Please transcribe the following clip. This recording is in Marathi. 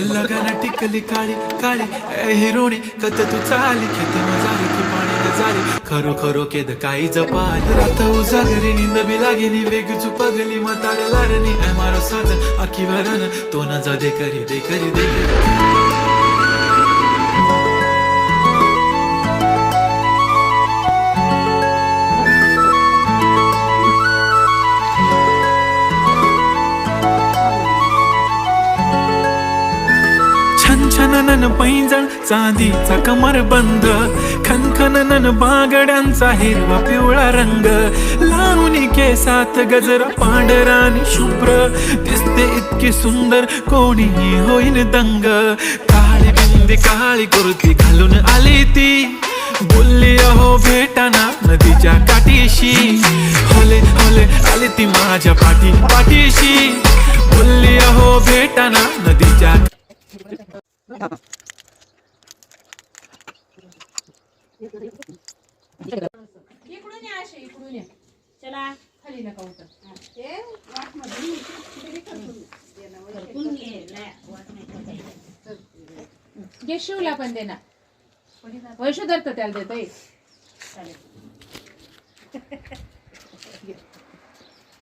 लगाना टिकली काळी काळी ए हिरोणी कत तू चाली खेत मजाली की पाणी गजाली खरो खरो केद काही जपाल रात उजागरी नींद बी लागेनी वेग चुपगली मतार लारनी ए मारो साथ आखी भरन तो न जा दे करी दे करी दे करी छनछनन पैंजण चांदीचा कमर बंद खनखनन बागड्यांचा हिरवा पिवळा रंग लावणी केसात गजरा पांढरा आणि शुभ्र दिसते इतकी सुंदर कोणीही होईन दंग काळी बिंदी काळी कुर्ती घालून आली ती बोलली अहो भेटाना नदीच्या काठीशी होले होले आली ती माझ्या पाठीशी बोलली अहो भेटाना नदीच्या इकडून या अशे इकडून या चला खाली नका उतर ते वाट मध्ये घे शिवला पण दे ना वैशू धरत त्याला देतोय